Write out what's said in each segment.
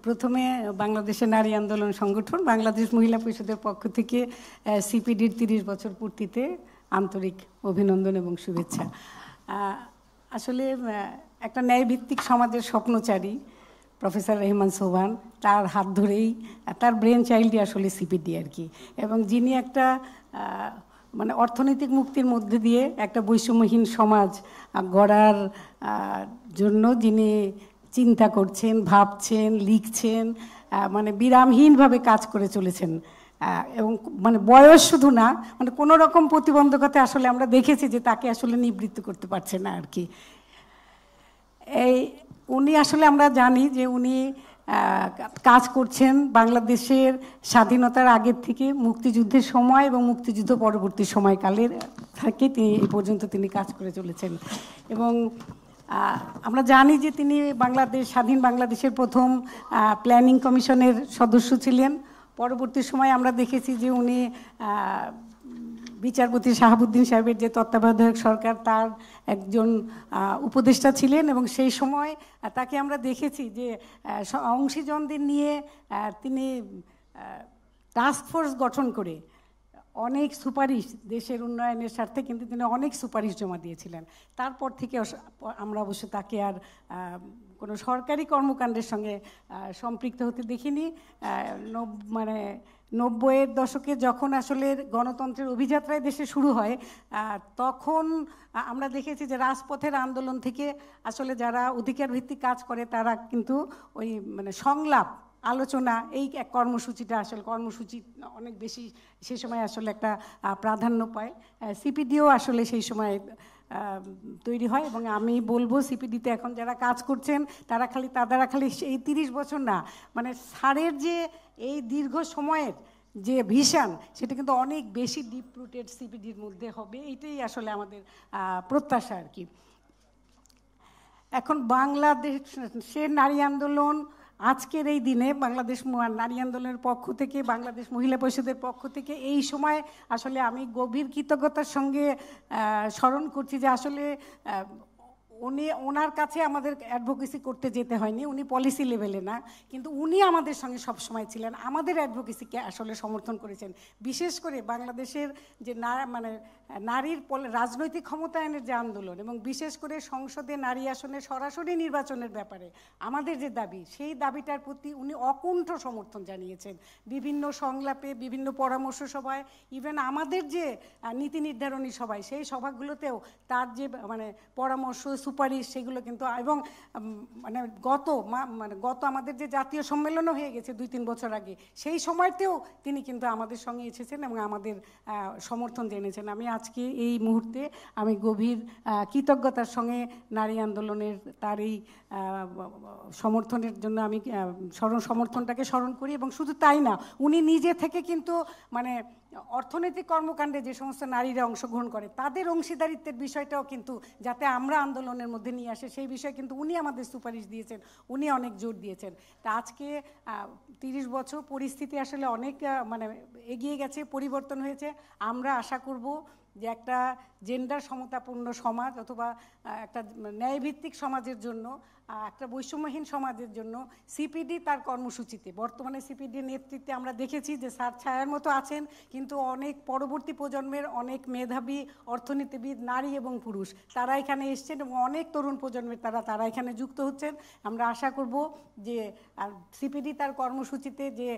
প্রথমে বাংলাদেশের নারী আন্দোলন সংগঠন বাংলাদেশ মহিলা পরিষদের পক্ষ থেকে সিপিডির 30 বছর পূর্তিতে আন্তরিক অভিনন্দন এবং শুভেচ্ছা। আসলে একটা ন্যায়ভিত্তিক সমাজের স্বপ্নচারী প্রফেসর রেহমান সোবহান, তার হাত ধরেই তার ব্রেন চাইল্ডই আসলে সিপিডি আর কি, এবং যিনি একটা মানে অর্থনৈতিক মুক্তির মধ্যে দিয়ে একটা বৈষম্যহীন সমাজ গড়ার জন্য যিনি চিন্তা করছেন, ভাবছেন, লিখছেন, মানে বিরামহীনভাবে কাজ করে চলেছেন। এবং মানে বয়স শুধু না, মানে কোনো রকম প্রতিবন্ধকতা আসলে আমরা দেখেছি যে তাকে আসলে নিবৃত্ত করতে পারছে না আর কি। উনি আসলে আমরা জানি যে উনি কাজ করছেন বাংলাদেশের স্বাধীনতার আগের থেকে মুক্তিযুদ্ধের সময় এবং মুক্তিযুদ্ধ পরবর্তী সময়কালের থেকে এই পর্যন্ত তিনি কাজ করে চলেছেন। এবং আমরা জানি যে তিনি স্বাধীন বাংলাদেশের প্রথম প্ল্যানিং কমিশনের সদস্য ছিলেন। পরবর্তী সময় আমরা দেখেছি যে উনি বিচারপতি শাহাবুদ্দিন সাহেবের যে তত্ত্বাবধায়ক সরকার, তার একজন উপদেষ্টা ছিলেন, এবং সেই সময় তাকে আমরা দেখেছি যে অংশীজনদের নিয়ে তিনি টাস্ক ফোর্স গঠন করে অনেক সুপারিশ, দেশের উন্নয়নের স্বার্থে কিন্তু তিনি অনেক সুপারিশ জমা দিয়েছিলেন। তারপর থেকে আমরা অবশ্য তাকে আর কোনো সরকারি কর্মকাণ্ডের সঙ্গে সম্পৃক্ত হতে দেখিনি। মানে 90-এর দশকে যখন আসলে গণতন্ত্রের অভিযাত্রায় দেশে শুরু হয়, তখন আমরা দেখেছি যে রাজপথের আন্দোলন থেকে আসলে যারা অধিকার ভিত্তিক কাজ করে তারা কিন্তু ওই মানে সংলাপ, আলোচনা, এই কর্মসূচিটা আসলে কর্মসূচি অনেক বেশি সেই সময় আসলে একটা প্রাধান্য পায়। সিপিডিও আসলে সেই সময় তৈরি হয়, এবং আমি বলবো সিপিডিতে এখন যারা কাজ করছেন তারা খালি এই 30 বছর না, মানে স্যারের যে এই দীর্ঘ সময়ের যে ভিশন, সেটা কিন্তু অনেক বেশি ডিপ রুটেড সিপিডির মধ্যে হবে, এইটাই আসলে আমাদের প্রত্যাশা আর কি। এখন বাংলাদেশের নারী আন্দোলন আজকের এই দিনে বাংলাদেশ নারী আন্দোলনের পক্ষ থেকে, বাংলাদেশ মহিলা পরিষদের পক্ষ থেকে এই সময় আসলে আমি গভীর কৃতজ্ঞতার সঙ্গে স্মরণ করছি যে আসলে ওনার কাছে আমাদের অ্যাডভোকেসি করতে যেতে হয়নি, উনি পলিসি লেভেলে না, কিন্তু উনি আমাদের সঙ্গে সবসময় ছিলেন, আমাদের অ্যাডভোকেসিকে আসলে সমর্থন করেছেন। বিশেষ করে বাংলাদেশের যে মানে নারীর রাজনৈতিক ক্ষমতায়নের যে আন্দোলন, এবং বিশেষ করে সংসদে নারী আসনে সরাসরি নির্বাচনের ব্যাপারে আমাদের যে দাবি, সেই দাবিটার প্রতি উনি অকুণ্ঠ সমর্থন জানিয়েছেন। বিভিন্ন সংলাপে, বিভিন্ন পরামর্শ সভায়, ইভেন আমাদের যে নীতি নির্ধারণী সভায়, সেই সভাগুলোতেও তার যে মানে পরামর্শ, সুপারিশ, সেগুলো কিন্তু, এবং মানে গত আমাদের যে জাতীয় সম্মেলনও হয়ে গেছে 2-3 বছর আগে, সেই সময়তেও তিনি কিন্তু আমাদের সঙ্গে এসেছেন এবং আমাদের সমর্থন জেনেছেন। আমি আজকে এই মুহূর্তে আমি গভীর কৃতজ্ঞতার সঙ্গে নারী আন্দোলনের তার এই সমর্থনের জন্য আমি সমর্থনটাকে স্মরণ করি। এবং শুধু তাই না, উনি নিজে থেকে কিন্তু মানে অর্থনৈতিক কর্মকাণ্ডে যে সমস্ত নারীরা অংশগ্রহণ করে তাদের অংশীদারিত্বের বিষয়টাও কিন্তু যাতে আমরা আন্দোলনের মধ্যে নিয়ে আসে, সেই বিষয়ে কিন্তু উনি আমাদের সুপারিশ দিয়েছেন, উনি অনেক জোর দিয়েছেন। তা আজকে 30 বছর পরিস্থিতি আসলে অনেক মানে এগিয়ে গেছে, পরিবর্তন হয়েছে। আমরা আশা করব যে একটা জেন্ডার সমতাপূর্ণ সমাজ অথবা একটা ন্যায়ভিত্তিক সমাজের জন্য, একটা বৈষম্যহীন সমাজের জন্য সিপিডি তার কর্মসূচিতে, বর্তমানে সিপিডির নেতৃত্বে আমরা দেখেছি যে স্যার ছায়ার মতো আছেন, কিন্তু অনেক পরবর্তী প্রজন্মের অনেক মেধাবী অর্থনীতিবিদ নারী এবং পুরুষ তারা এখানে এসছেন, এবং অনেক তরুণ প্রজন্মের তারা এখানে যুক্ত হচ্ছেন। আমরা আশা করব যে সিপিডি তার কর্মসূচিতে, যে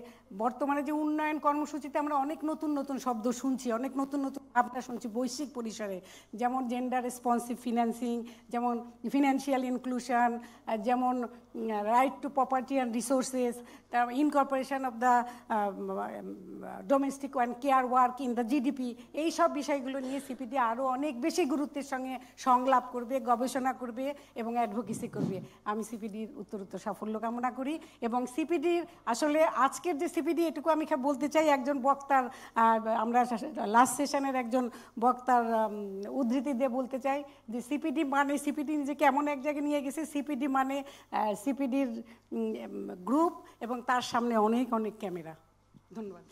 বর্তমানে যে উন্নয়ন কর্মসূচিতে আমরা অনেক নতুন নতুন শব্দ শুনছি, অনেক নতুন নতুন ভাবনা শুনছি বৈশ্বিক পরিসরে, যেমন জেন্ডার রেসপন্সিভ ফিন্যান্সিং, যেমন ফিনান্সিয়াল ইনক্লুশন, যেমন right two property and resources, incorporation of the domestic and care work in the GDP, এই সব বিষয়গুলো নিয়ে সিপিডি আরও অনেক বেশি গুরুত্বের সঙ্গে সংলাপ করবে, গবেষণা করবে এবং অ্যাডভোকেসি করবে। আমি সিপিডির উত্তরোত্তর সাফল্য কামনা করি। এবং সিপিডির আসলে আজকের যে সিপিডি, এটুকু আমি বলতে চাই, একজন বক্তার, আমরা লাস্ট সেশনের একজন বক্তার উদ্ধৃতি দিয়ে বলতে চাই যে সিপিডি মানে, সিপিডি নিজেকে এমন এক জায়গায় নিয়ে গেছে, সিপিডি মানে সিপিডির গ্রুপ এবং তার সামনে অনেক অনেক ক্যামেরা। ধন্যবাদ।